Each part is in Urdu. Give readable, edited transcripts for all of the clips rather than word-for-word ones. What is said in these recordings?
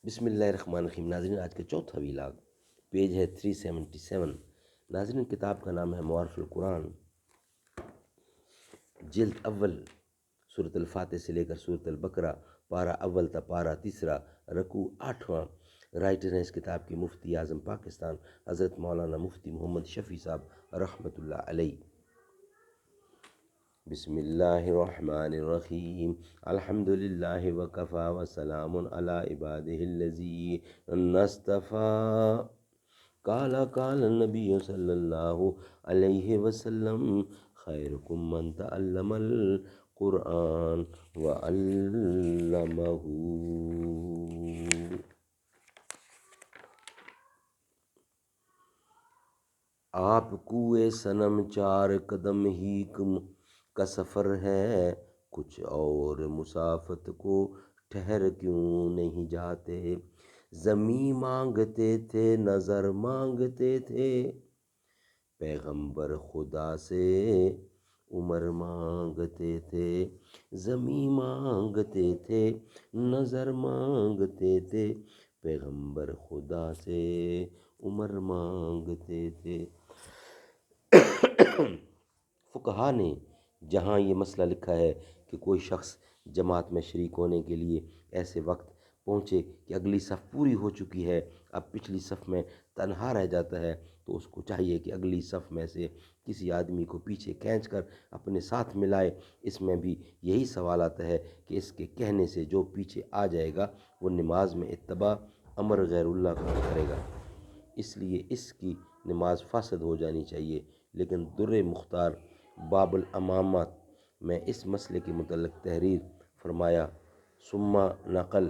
بسم اللہ الرحمن الرحیم۔ ناظرین، آج کا چوتھا ویلاگ، پیج ہے 377۔ ناظرین، کتاب کا نام ہے معارف القرآن، جلد اول، سورۃ الفاتح سے لے کر سورۃ البقرہ، پارہ اول تا پارہ تیسرا، رکوع 8واں۔ رائٹر ہیں اس کتاب کے مفتی اعظم پاکستان حضرت مولانا مفتی محمد شفیع صاحب رحمۃ اللہ علیہ۔ بسم اللہ الرحمن الرحیم۔ الحمد للہ وکفی وسلام علی عبادہ الذین اصطفی۔ قال النبی صلی اللہ علیہ وسلم خیرکم من تعلم القرآن وعلمہ۔ آپ کوئے صنم چار قدم ہی کا سفر ہے، کچھ اور مسافت کو ٹھہر کیوں نہیں جاتے؟ زمیں مانگتے تھے، نظر مانگتے تھے، پیغمبر خدا سے عمر مانگتے تھے۔ زمیں مانگتے تھے، نظر مانگتے تھے، پیغمبر خدا سے عمر مانگتے تھے۔ فقہا نے جہاں یہ مسئلہ لکھا ہے کہ کوئی شخص جماعت میں شریک ہونے کے لیے ایسے وقت پہنچے کہ اگلی صف پوری ہو چکی ہے، اب پچھلی صف میں تنہا رہ جاتا ہے، تو اس کو چاہیے کہ اگلی صف میں سے کسی آدمی کو پیچھے کھینچ کر اپنے ساتھ ملائے۔ اس میں بھی یہی سوال آتا ہے کہ اس کے کہنے سے جو پیچھے آ جائے گا وہ نماز میں اتباع امر غیر اللہ کا کرے گا، اس لیے اس کی نماز فاسد ہو جانی چاہیے۔ لیکن در مختار باب الامامات میں اس مسئلے کے متعلق تحریر فرمایا۔ ثم نقل،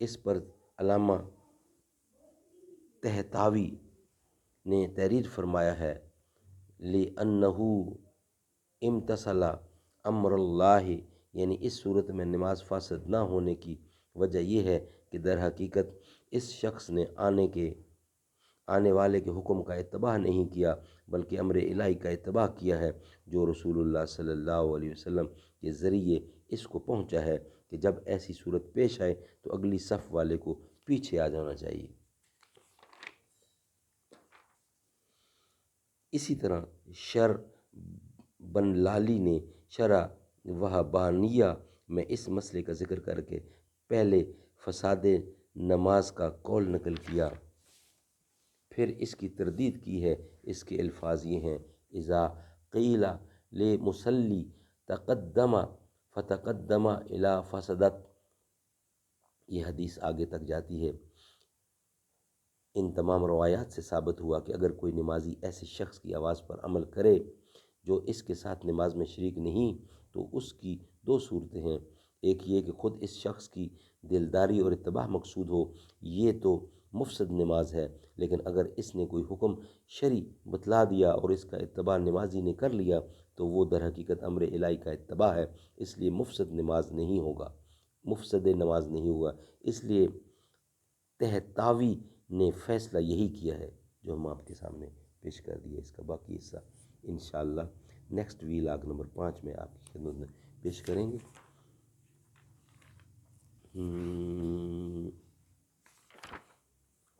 اس پر علامہ طحطاوی نے تحریر فرمایا ہے، لِأَنَّهُ امتثل امر اللہ، یعنی اس صورت میں نماز فاسد نہ ہونے کی وجہ یہ ہے کہ در حقیقت اس شخص نے آنے والے کے حکم کا اتباع نہیں کیا، بلکہ امر الہی کا اتباع کیا ہے، جو رسول اللہ صلی اللہ علیہ وسلم کے ذریعے اس کو پہنچا ہے کہ جب ایسی صورت پیش آئے تو اگلی صف والے کو پیچھے آ جانا چاہیے۔ اسی طرح بن لالی نے شرح وہابانیہ میں اس مسئلے کا ذکر کر کے پہلے فساد نماز کا قول نقل کیا، پھر اس کی تردید کی ہے۔ اس کے الفاظ یہ ہیں، اذا قیل لمصلی تقدم فتقدم الی فسدت، یہ حدیث آگے تک جاتی ہے۔ ان تمام روایات سے ثابت ہوا کہ اگر کوئی نمازی ایسے شخص کی آواز پر عمل کرے جو اس کے ساتھ نماز میں شریک نہیں، تو اس کی دو صورتیں ہیں، ایک یہ کہ خود اس شخص کی دلداری اور اتباع مقصود ہو، یہ تو مفسد نماز ہے، لیکن اگر اس نے کوئی حکم شرعی بتلا دیا اور اس کا اتباع نمازی نے کر لیا تو وہ در حقیقت امر الہی کا اتباع ہے، اس لیے مفسد نماز نہیں ہوگا۔ اس لیے طحطاوی نے فیصلہ یہی کیا ہے جو ہم آپ کے سامنے پیش کر دیا۔ اس کا باقی حصہ انشاءاللہ نیکسٹ ویلاگ نمبر 5 میں آپ کی خدمت میں پیش کریں گے۔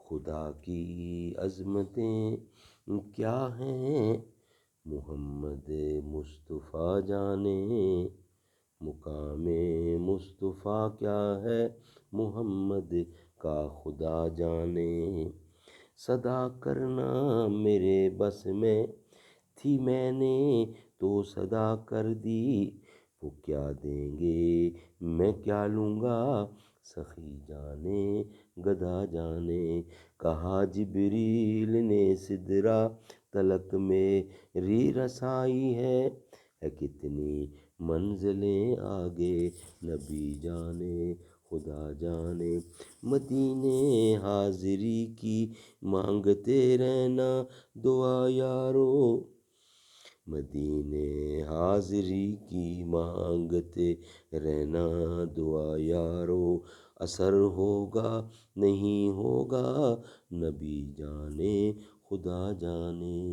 خدا کی عظمتیں کیا ہیں محمد مصطفیٰ جانے، مقام مصطفیٰ کیا ہے محمد کا خدا جانے۔ صدا کرنا میرے بس میں تھی، میں نے تو صدا کر دی، وہ کیا دیں گے میں کیا لوں گا، سخی جانے گدھا جانے۔ کہا جبریل نے سدرہ تلک میری رسائی ہے کتنی منزلیں آگے نبی جانے خدا جانے۔ مدینے حاضری کی مانگتے رہنا دعا یارو، مدینے حاضری کی مانگتے رہنا دعا یارو، اثر ہوگا نہیں ہوگا نبی جانے خدا جانے۔